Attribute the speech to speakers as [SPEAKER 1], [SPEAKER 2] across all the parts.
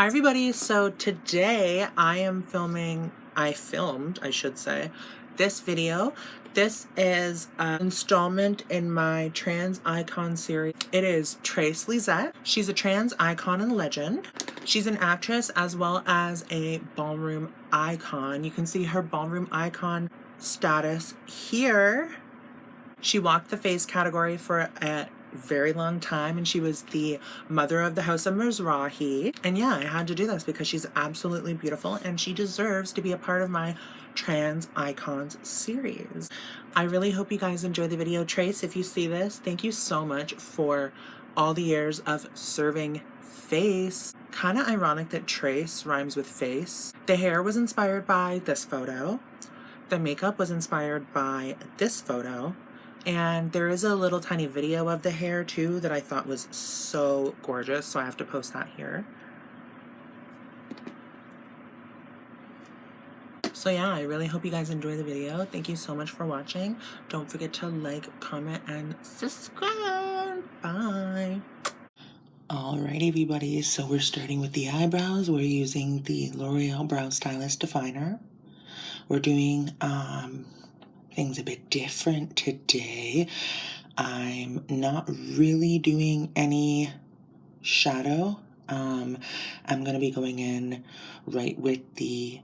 [SPEAKER 1] Hi everybody, so today I filmed, I should say, this video. This is an installment in my trans icon series. It is Trace Lysette. She's a trans icon and legend. She's an actress as well as a ballroom icon. You can see her ballroom icon status here. She walked the face category for a very long time, and she was the mother of the House of Mizrahi. And yeah, I had to do this because she's absolutely beautiful and she deserves to be a part of my Trans Icons series. I really hope you guys enjoy the video. Trace, if you see this, thank you so much for all the years of serving face. Kind of ironic that Trace rhymes with face. The hair was inspired by this photo. The makeup was inspired by this photo. And there is a little tiny video of the hair too that I thought was so gorgeous, so I have to post that here. So yeah, I really hope you guys enjoy the video. Thank you so much for watching. Don't forget to like, comment, and subscribe. Bye. Alright everybody, so we're starting with the eyebrows. We're using the L'Oreal Brow Stylist Definer. We're doing things a bit different today. I'm not really doing any shadow. I'm going to be going in right with the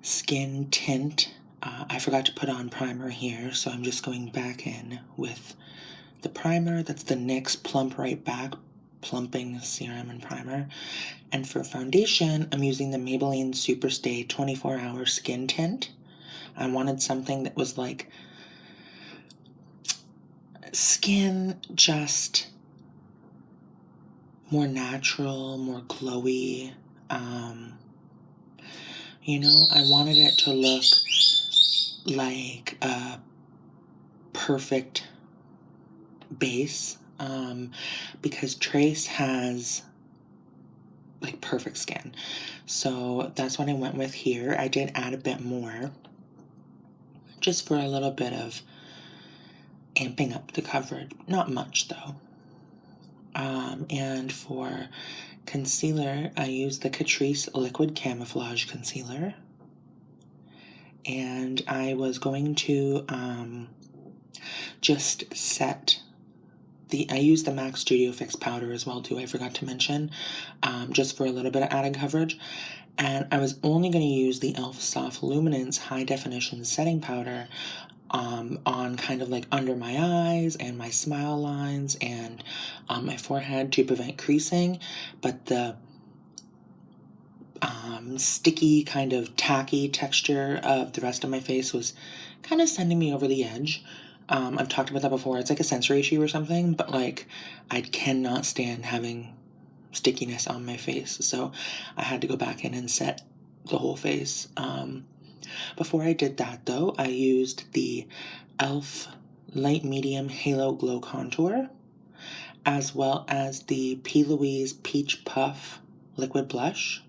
[SPEAKER 1] Skin Tint. I forgot to put on primer here, so I'm just going back in with the primer. That's the NYX Plump Right Back Plumping Serum and Primer. And for foundation, I'm using the Maybelline Superstay 24-Hour Skin Tint. I wanted something that was like skin, just more natural, more glowy. You know, I wanted it to look like a perfect base, because Trace has like perfect skin. So that's what I went with here. I did add a bit more, just for a little bit of amping up the coverage. Not much though. And for concealer, I used the Catrice Liquid Camouflage Concealer. And I was going to just set I used the MAC Studio Fix powder as well too, I forgot to mention, just for a little bit of added coverage. And I was only going to use the e.l.f. Soft Luminance High Definition Setting Powder on kind of like under my eyes and my smile lines and on my forehead to prevent creasing. But the sticky, kind of tacky texture of the rest of my face was kind of sending me over the edge. I've talked about that before. It's like a sensory issue or something, but like I cannot stand having stickiness on my face, so I had to go back in and set the whole face. Before I did that though, I used the e.l.f. Light Medium Halo Glow Contour, as well as the P. Louise Peach Puff Liquid Blush.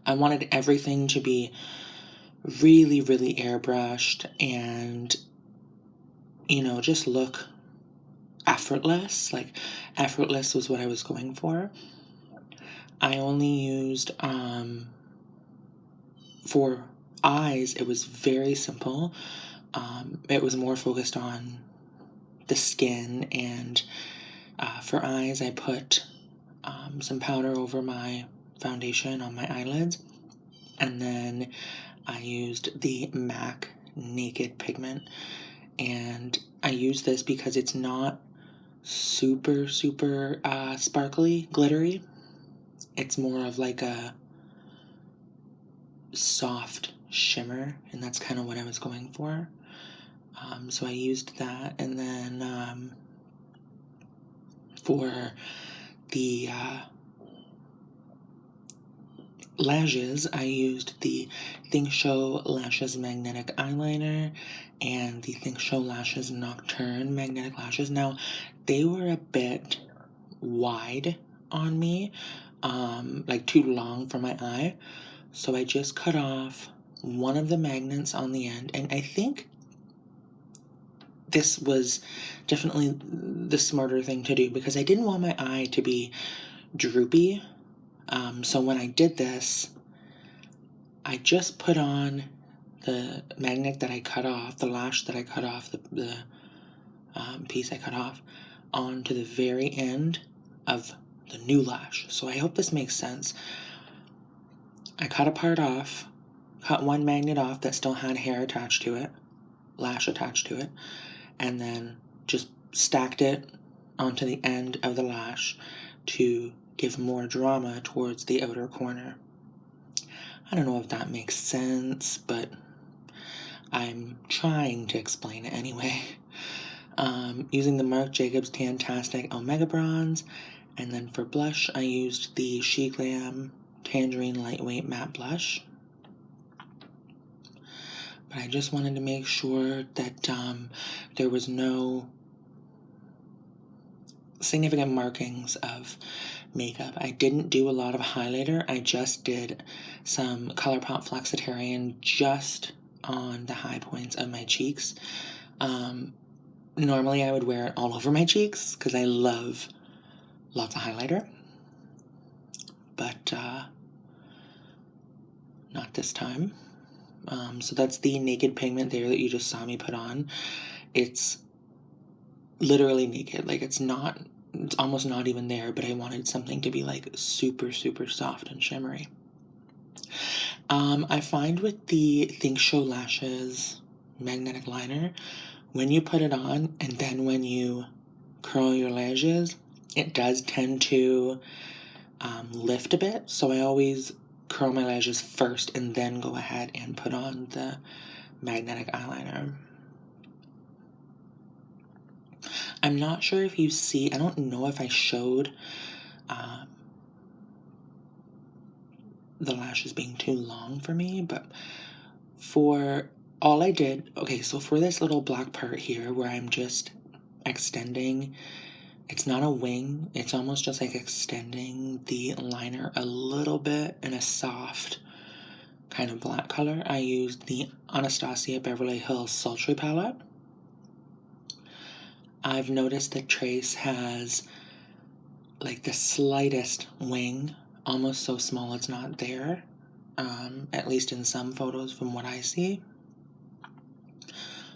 [SPEAKER 1] I wanted everything to be really, really airbrushed and, you know, just look effortless. Like, effortless was what I was going for. I only used, for eyes, it was very simple. It was more focused on the skin, and for eyes, I put some powder over my foundation on my eyelids, and then I used the MAC Naked Pigment, and I use this because it's not super sparkly, glittery. It's more of like a soft shimmer, and that's kind of what I was going for. So I used that, and then for the lashes, I used the Think Show Lashes Magnetic Eyeliner and the Think Show Lashes Nocturne Magnetic Lashes. Now, they were a bit wide on me, like too long for my eye, so I just cut off one of the magnets on the end, and I think this was definitely the smarter thing to do because I didn't want my eye to be droopy. So when I did this, I just put on the magnet that I cut off, the lash that I cut off, the piece I cut off, onto the very end of the new lash. So I hope this makes sense. I cut a part off, cut one magnet off that still had hair attached to it, lash attached to it, and then just stacked it onto the end of the lash to give more drama towards the outer corner. I don't know if that makes sense, but I'm trying to explain it anyway. Using the Marc Jacobs Tantastic Omega Bronze, and then for blush, I used the Sheglam Tangerine Lightweight Matte Blush. But I just wanted to make sure that there was no significant markings of makeup. I didn't do a lot of highlighter. I just did some Colourpop Flexetarian just on the high points of my cheeks. Normally I would wear it all over my cheeks because I love lots of highlighter. But not this time. So that's the Naked Pigment there that you just saw me put on. It's literally naked. Like, it's almost not even there, but I wanted something to be like super, super soft and shimmery. I find with the Think Show Lashes magnetic liner, when you put it on and then when you curl your lashes, it does tend to lift a bit. So I always curl my lashes first and then go ahead and put on the magnetic eyeliner. I'm not sure if you see, I don't know if I showed the lashes being too long for me, but for all I did, okay, so for this little black part here where I'm just extending, it's not a wing, it's almost just like extending the liner a little bit in a soft kind of black color. I used the Anastasia Beverly Hills Sultry palette. I've noticed that Trace has like the slightest wing, almost so small it's not there, at least in some photos from what I see.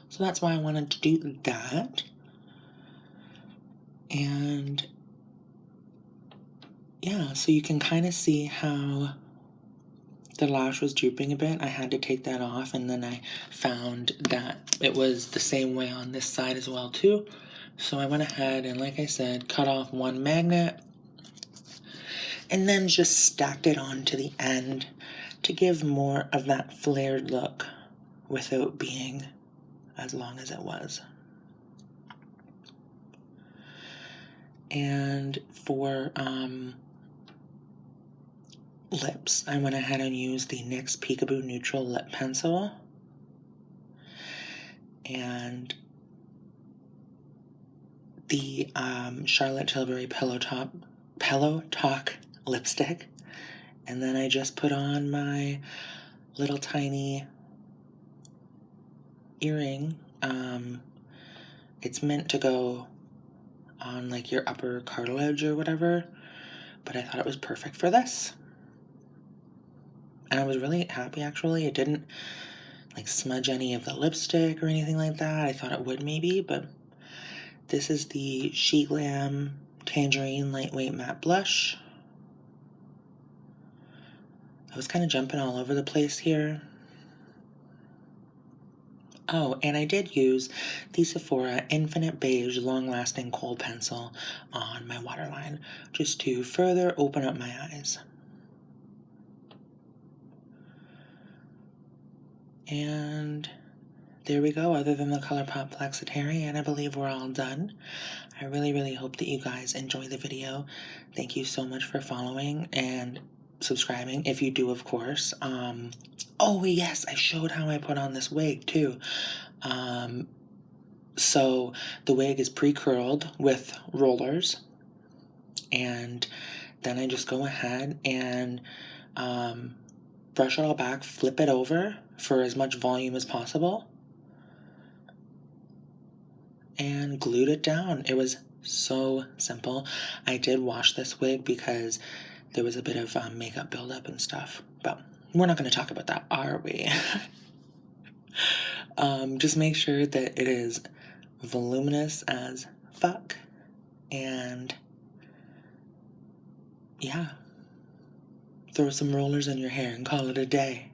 [SPEAKER 1] So that's why I wanted to do that. And yeah, so you can kind of see how the lash was drooping a bit. I had to take that off, and then I found that it was the same way on this side as well too. So I went ahead and, like I said, cut off one magnet and then just stacked it onto the end to give more of that flared look without being as long as it was. And for lips, I went ahead and used the NYX Peekaboo Neutral Lip Pencil. And the Charlotte Tilbury Pillowtalk lipstick. And then I just put on my little tiny earring. It's meant to go on like your upper cartilage or whatever, but I thought it was perfect for this. And I was really happy, actually. It didn't like smudge any of the lipstick or anything like that. I thought it would maybe, but this is the Sheglam Tangerine Lightweight Matte Blush. I was kind of jumping all over the place here. Oh, and I did use the Sephora Infinite Beige Long Lasting Kohl Pencil on my waterline, just to further open up my eyes. And there we go. Other than the Colourpop Flexetarian, I believe we're all done. I really, really hope that you guys enjoy the video. Thank you so much for following and subscribing, if you do, of course. Oh, yes, I showed how I put on this wig, too. So the wig is pre-curled with rollers, and then I just go ahead and brush it all back, flip it over for as much volume as possible, and glued it down. It was so simple. I did wash this wig because there was a bit of makeup buildup and stuff. But we're not going to talk about that, are we? Just make sure that it is voluminous as fuck. And yeah, throw some rollers in your hair and call it a day.